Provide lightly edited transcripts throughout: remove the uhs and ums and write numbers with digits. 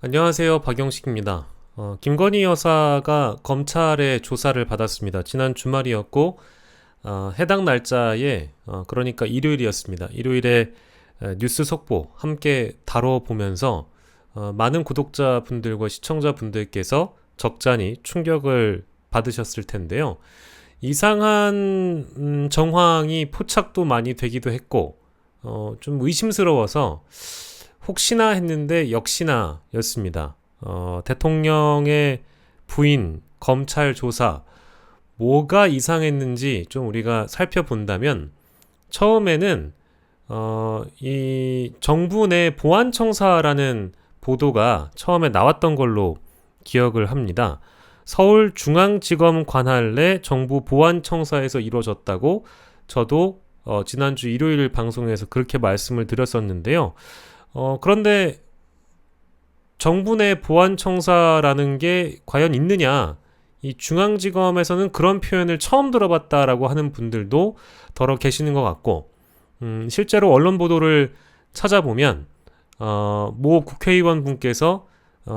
안녕하세요. 박영식입니다. 김건희 여사가 검찰의 조사를 받았습니다. 지난 주말이었고, 해당 날짜에, 그러니까 일요일이었습니다. 일요일에 뉴스 속보 함께 다뤄보면서 많은 구독자분들과 시청자분들께서 적잖이 충격을 받으셨을 텐데요. 이상한 정황이 포착도 많이 되기도 했고, 좀 의심스러워서 혹시나 했는데 역시나 였습니다. 대통령의 부인 검찰 조사 뭐가 이상했는지 좀 우리가 살펴본다면 처음에는 이 정부 내 보안청사라는 보도가 처음에 나왔던 걸로 기억을 합니다. 서울중앙지검 관할 내 정부 보안청사에서 이루어졌다고 저도 지난주 일요일 방송에서 그렇게 말씀을 드렸었는데요. 그런데 정부 내 보안청사라는 게 과연 있느냐? 이 중앙지검에서는 그런 표현을 처음 들어봤다라고 하는 분들도 더러 계시는 것 같고, 실제로 언론 보도를 찾아보면, 모 국회의원 분께서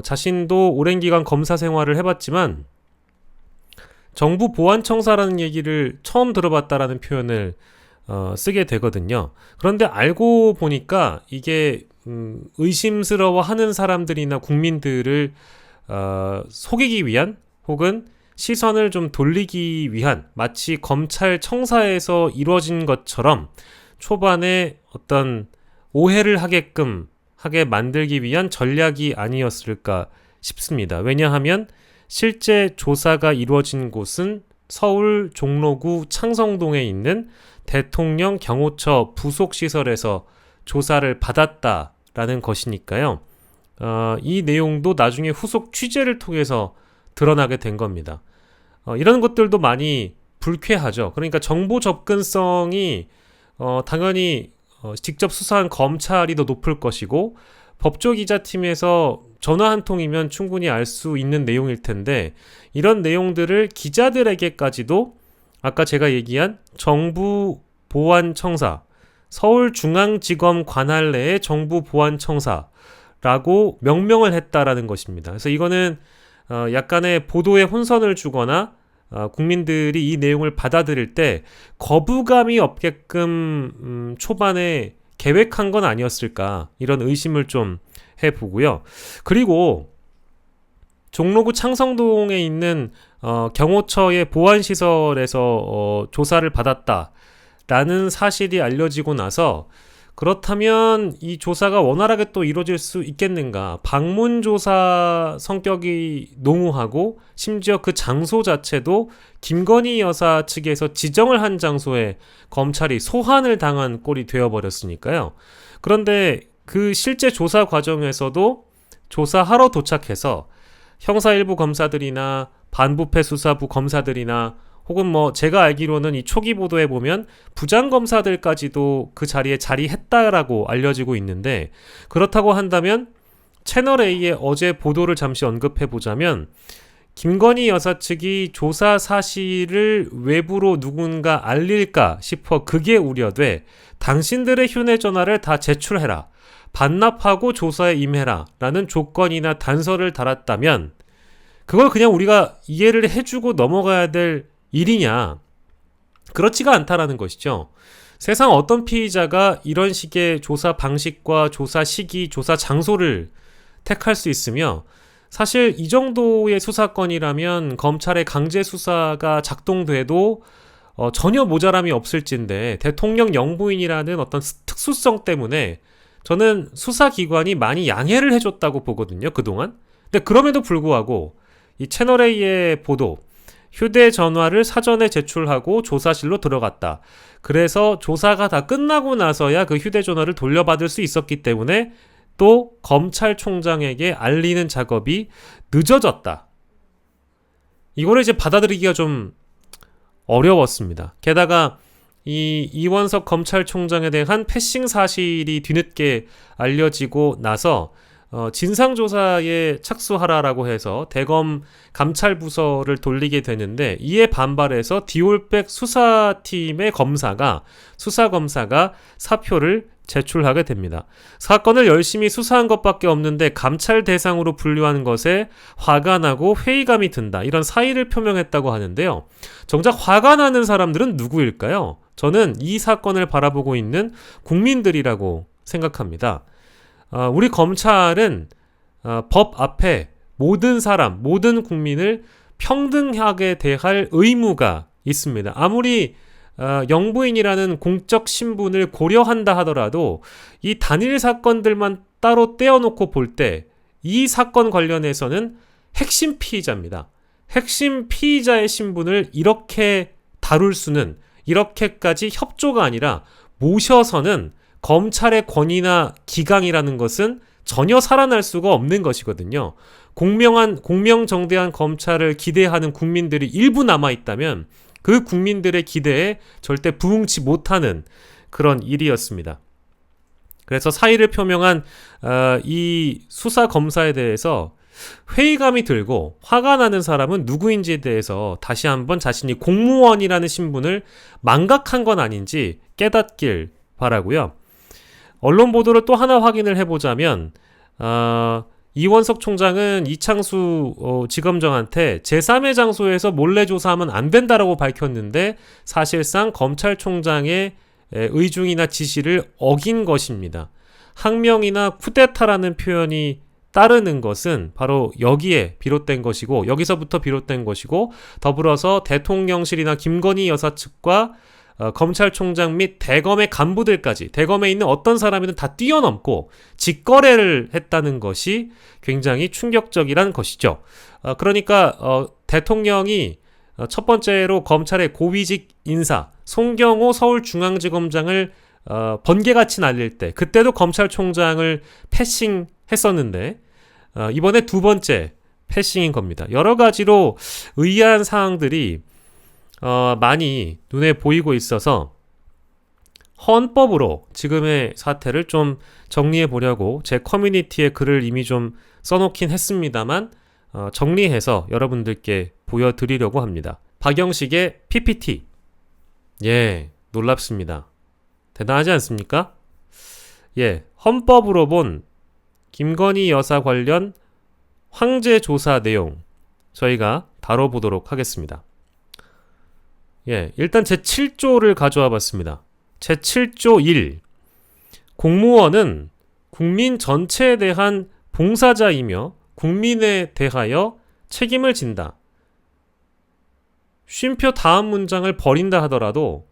자신도 오랜 기간 검사 생활을 해봤지만, 정부 보안청사라는 얘기를 처음 들어봤다라는 표현을 쓰게 되거든요. 그런데 알고 보니까 이게 의심스러워하는 사람들이나 국민들을 속이기 위한 혹은 시선을 좀 돌리기 위한 마치 검찰청사에서 이루어진 것처럼 초반에 어떤 오해를 하게 만들기 위한 전략이 아니었을까 싶습니다. 왜냐하면 실제 조사가 이루어진 곳은 서울 종로구 창성동에 있는 대통령 경호처 부속시설에서 조사를 받았다라는 것이니까요. 이 내용도 나중에 후속 취재를 통해서 드러나게 된 겁니다. 이런 것들도 많이 불쾌하죠. 그러니까 정보 접근성이 당연히 직접 수사한 검찰이 더 높을 것이고 법조기자팀에서 전화 한 통이면 충분히 알 수 있는 내용일 텐데 이런 내용들을 기자들에게까지도 아까 제가 얘기한 정부 보안청사, 서울중앙지검 관할 내의 정부 보안청사라고 명명을 했다라는 것입니다. 그래서 이거는 약간의 보도에 혼선을 주거나 국민들이 이 내용을 받아들일 때 거부감이 없게끔 초반에 계획한 건 아니었을까 이런 의심을 좀 해보고요. 그리고 종로구 창성동에 있는 경호처의 보안시설에서 조사를 받았다라는 사실이 알려지고 나서 그렇다면 이 조사가 원활하게 또 이루어질 수 있겠는가? 방문조사 성격이 농후하고 심지어 그 장소 자체도 김건희 여사 측에서 지정을 한 장소에 검찰이 소환을 당한 꼴이 되어버렸으니까요. 그런데 그 실제 조사 과정에서도 조사하러 도착해서 형사 일부 검사들이나 반부패 수사부 검사들이나 혹은 뭐 제가 알기로는 이 초기 보도에 보면 부장검사들까지도 그 자리에 자리했다라고 알려지고 있는데 그렇다고 한다면 채널A의 어제 보도를 잠시 언급해보자면 김건희 여사 측이 조사 사실을 외부로 누군가 알릴까 싶어 그게 우려돼 당신들의 휴대전화를 다 제출해라. 반납하고 조사에 임해라 라는 조건이나 단서를 달았다면 그걸 그냥 우리가 이해를 해주고 넘어가야 될 일이냐? 그렇지가 않다라는 것이죠. 세상 어떤 피의자가 이런 식의 조사 방식과 조사 시기, 조사 장소를 택할 수 있으며 사실 이 정도의 수사건이라면 검찰의 강제 수사가 작동돼도 전혀 모자람이 없을진데 대통령 영부인이라는 어떤 특수성 때문에 저는 수사기관이 많이 양해를 해줬다고 보거든요, 그동안. 근데 그럼에도 불구하고 이 채널A의 보도, 휴대전화를 사전에 제출하고 조사실로 들어갔다. 그래서 조사가 다 끝나고 나서야 그 휴대전화를 돌려받을 수 있었기 때문에 또 검찰총장에게 알리는 작업이 늦어졌다. 이거를 이제 받아들이기가 좀 어려웠습니다. 게다가 이 이원석 검찰총장에 대한 패싱 사실이 뒤늦게 알려지고 나서 진상조사에 착수하라라고 해서 대검 감찰부서를 돌리게 되는데 이에 반발해서 디올백 수사팀의 수사검사가 사표를 제출하게 됩니다. 사건을 열심히 수사한 것밖에 없는데 감찰 대상으로 분류하는 것에 화가 나고 회의감이 든다. 이런 사의를 표명했다고 하는데요. 정작 화가 나는 사람들은 누구일까요? 저는 이 사건을 바라보고 있는 국민들이라고 생각합니다. 우리 검찰은 법 앞에 모든 사람, 모든 국민을 평등하게 대할 의무가 있습니다. 아무리 영부인이라는 공적 신분을 고려한다 하더라도 이 단일 사건들만 따로 떼어놓고 볼 때 이 사건 관련해서는 핵심 피의자입니다. 핵심 피의자의 신분을 이렇게 다룰 수는, 이렇게까지 협조가 아니라 모셔서는 검찰의 권위나 기강이라는 것은 전혀 살아날 수가 없는 것이거든요. 공명정대한 검찰을 기대하는 국민들이 일부 남아있다면 그 국민들의 기대에 절대 부응치 못하는 그런 일이었습니다. 그래서 사의를 표명한 이 수사 검사에 대해서 회의감이 들고 화가 나는 사람은 누구인지에 대해서 다시 한번 자신이 공무원이라는 신분을 망각한 건 아닌지 깨닫길 바라고요. 언론 보도를 또 하나 확인을 해보자면 이원석 총장은 이창수 지검장한테 제3의 장소에서 몰래 조사하면 안 된다라고 밝혔는데 사실상 검찰총장의 의중이나 지시를 어긴 것입니다. 항명이나 쿠데타라는 표현이 따르는 것은 바로 여기에 비롯된 것이고, 여기서부터 비롯된 것이고, 더불어서 대통령실이나 김건희 여사 측과 검찰총장 및 대검의 간부들까지, 대검에 있는 어떤 사람이든 다 뛰어넘고 직거래를 했다는 것이 굉장히 충격적이란 것이죠. 그러니까 대통령이 첫 번째로 검찰의 고위직 인사 송경호 서울중앙지검장을 번개같이 날릴 때, 그때도 검찰총장을 패싱했었는데 이번에 두 번째 패싱인 겁니다. 여러 가지로 의아한 사항들이 많이 눈에 보이고 있어서 헌법으로 지금의 사태를 좀 정리해 보려고 제 커뮤니티에 글을 이미 좀 써놓긴 했습니다만 정리해서 여러분들께 보여드리려고 합니다. 박영식의 PPT. 예, 놀랍습니다. 대단하지 않습니까? 예, 헌법으로 본 김건희 여사 관련 황제 조사 내용 저희가 다뤄보도록 하겠습니다. 예, 일단 제7조를 가져와 봤습니다. 제7조 1. 공무원은 국민 전체에 대한 봉사자이며 국민에 대하여 책임을 진다. 쉼표 다음 문장을 버린다 하더라도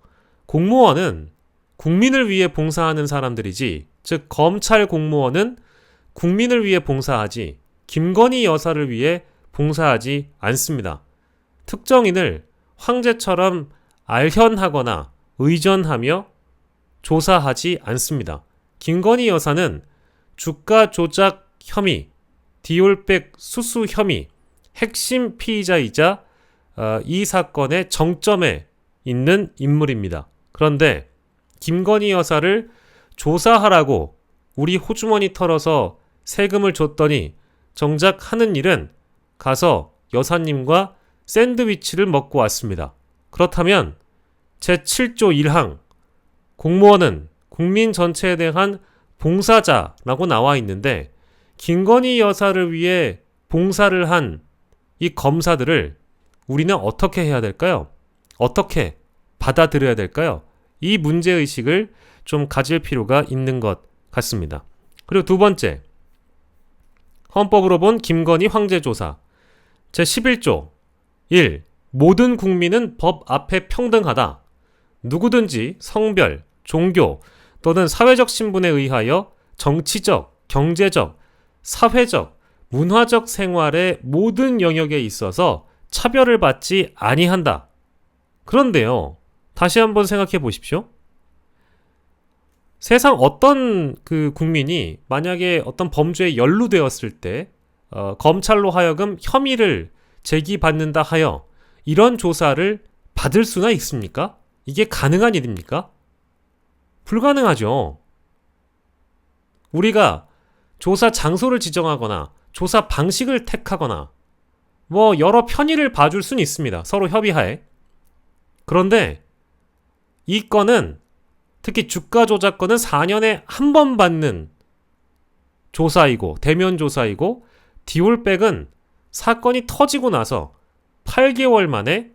공무원은 국민을 위해 봉사하는 사람들이지, 즉 검찰 공무원은 국민을 위해 봉사하지 김건희 여사를 위해 봉사하지 않습니다. 특정인을 황제처럼 알현하거나 의전하며 조사하지 않습니다. 김건희 여사는 주가 조작 혐의, 디올백 수수 혐의, 핵심 피의자이자 이 사건의 정점에 있는 인물입니다. 그런데 김건희 여사를 조사하라고 우리 호주머니 털어서 세금을 줬더니 정작 하는 일은 가서 여사님과 샌드위치를 먹고 왔습니다. 그렇다면 제7조 1항 공무원은 국민 전체에 대한 봉사자라고 나와 있는데 김건희 여사를 위해 봉사를 한 이 검사들을 우리는 어떻게 해야 될까요? 어떻게 받아들여야 될까요? 이 문제의식을 좀 가질 필요가 있는 것 같습니다. 그리고 두 번째, 헌법으로 본 김건희 황제조사 제11조 1. 모든 국민은 법 앞에 평등하다. 누구든지 성별, 종교 또는 사회적 신분에 의하여 정치적, 경제적, 사회적, 문화적 생활의 모든 영역에 있어서 차별을 받지 아니한다. 그런데요, 다시 한번 생각해 보십시오. 세상 어떤 그 국민이 만약에 어떤 범죄에 연루되었을 때 검찰로 하여금 혐의를 제기받는다 하여 이런 조사를 받을 수나 있습니까? 이게 가능한 일입니까? 불가능하죠. 우리가 조사 장소를 지정하거나 조사 방식을 택하거나 뭐 여러 편의를 봐줄 수는 있습니다. 서로 협의하에. 그런데 이 건은 특히 주가 조작권은 4년에 한 번 받는 조사이고 대면 조사이고 디올백은 사건이 터지고 나서 8개월 만에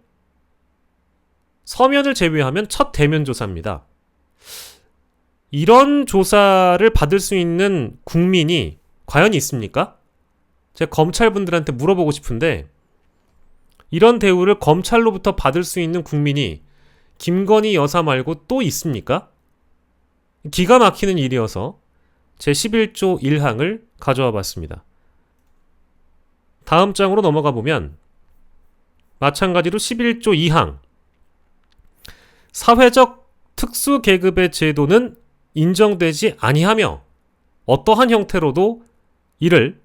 서면을 제외하면 첫 대면 조사입니다. 이런 조사를 받을 수 있는 국민이 과연 있습니까? 제가 검찰분들한테 물어보고 싶은데 이런 대우를 검찰로부터 받을 수 있는 국민이 김건희 여사 말고 또 있습니까? 기가 막히는 일이어서 제11조 1항을 가져와 봤습니다. 다음 장으로 넘어가 보면 마찬가지로 11조 2항 사회적 특수계급의 제도는 인정되지 아니하며 어떠한 형태로도 이를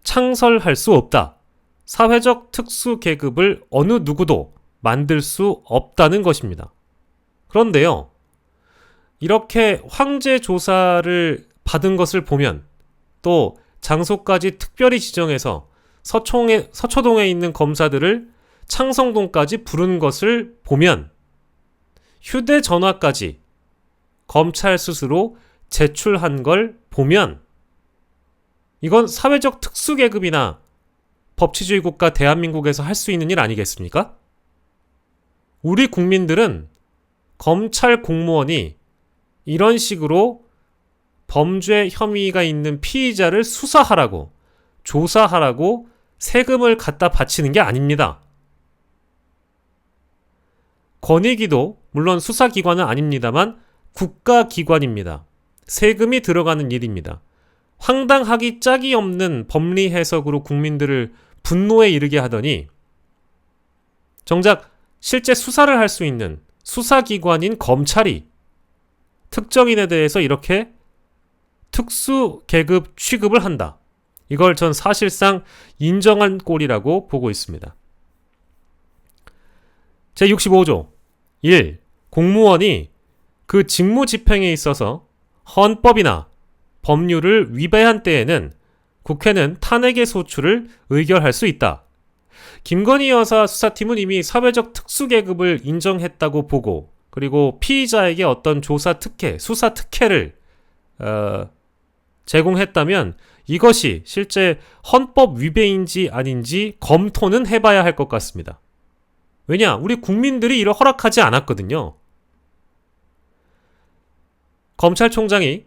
창설할 수 없다. 사회적 특수계급을 어느 누구도 만들 수 없다는 것입니다. 그런데요, 이렇게 황제 조사를 받은 것을 보면 또 장소까지 특별히 지정해서 서초동에 있는 검사들을 창성동까지 부른 것을 보면 휴대전화까지 검찰 스스로 제출한 걸 보면 이건 사회적 특수계급이나 법치주의 국가 대한민국에서 할 수 있는 일 아니겠습니까? 우리 국민들은 검찰 공무원이 이런 식으로 범죄 혐의가 있는 피의자를 수사하라고 조사하라고 세금을 갖다 바치는 게 아닙니다. 권익위도 물론 수사기관은 아닙니다만 국가기관입니다. 세금이 들어가는 일입니다. 황당하기 짝이 없는 법리 해석으로 국민들을 분노에 이르게 하더니 정작 실제 수사를 할 수 있는 수사기관인 검찰이 특정인에 대해서 이렇게 특수계급 취급을 한다. 이걸 전 사실상 인정한 꼴이라고 보고 있습니다. 제65조 1. 공무원이 그 직무 집행에 있어서 헌법이나 법률을 위배한 때에는 국회는 탄핵의 소추를 의결할 수 있다. 김건희 여사 수사팀은 이미 사회적 특수계급을 인정했다고 보고 그리고 피의자에게 어떤 조사 특혜, 수사 특혜를 제공했다면 이것이 실제 헌법 위배인지 아닌지 검토는 해봐야 할 것 같습니다. 왜냐? 우리 국민들이 이를 허락하지 않았거든요. 검찰총장이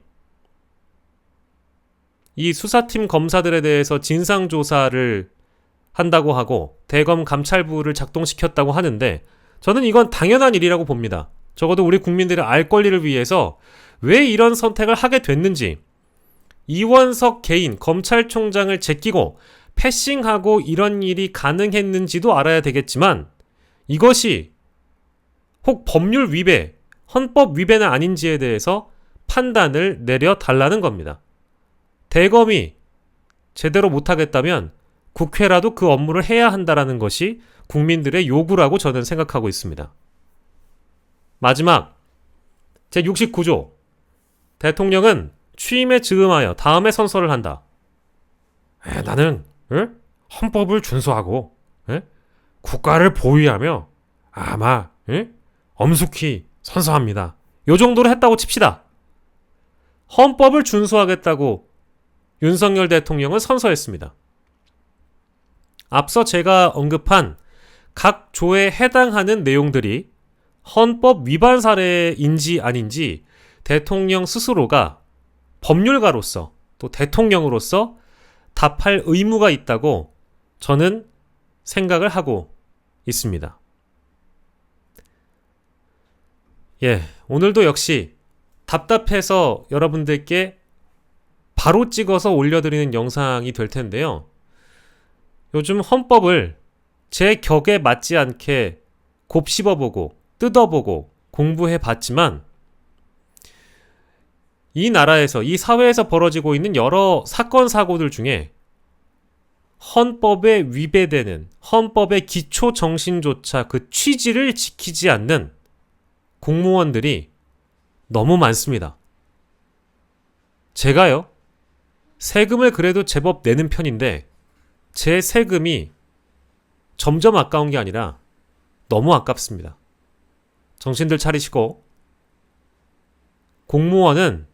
이 수사팀 검사들에 대해서 진상조사를 한다고 하고 대검 감찰부를 작동시켰다고 하는데 저는 이건 당연한 일이라고 봅니다. 적어도 우리 국민들의 알 권리를 위해서 왜 이런 선택을 하게 됐는지 이원석 개인 검찰총장을 제끼고 패싱하고 이런 일이 가능했는지도 알아야 되겠지만 이것이 혹 법률 위배, 헌법 위배는 아닌지에 대해서 판단을 내려달라는 겁니다. 대검이 제대로 못하겠다면 국회라도 그 업무를 해야 한다는 것이 국민들의 요구라고 저는 생각하고 있습니다. 마지막 제69조 대통령은 취임에 즈음하여 다음에 선서를 한다. 나는 헌법을 준수하고 국가를 보위하며 아마 엄숙히 선서합니다. 요 정도로 했다고 칩시다. 헌법을 준수하겠다고 윤석열 대통령은 선서했습니다. 앞서 제가 언급한 각 조에 해당하는 내용들이 헌법 위반 사례인지 아닌지 대통령 스스로가 법률가로서 또 대통령으로서 답할 의무가 있다고 저는 생각을 하고 있습니다. 오늘도 역시 답답해서 여러분들께 바로 찍어서 올려드리는 영상이 될 텐데요. 요즘 헌법을 제 격에 맞지 않게 곱씹어보고 뜯어보고 공부해봤지만 이 나라에서 이 사회에서 벌어지고 있는 여러 사건 사고들 중에 헌법에 위배되는 헌법의 기초 정신조차 그 취지를 지키지 않는 공무원들이 너무 많습니다. 제가요 세금을 그래도 제법 내는 편인데 제 세금이 점점 아까운 게 아니라 너무 아깝습니다. 정신들 차리시고 공무원은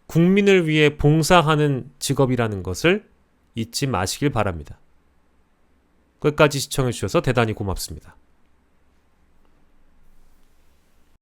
국민을 위해 봉사하는 직업이라는 것을 잊지 마시길 바랍니다. 끝까지 시청해주셔서 대단히 고맙습니다.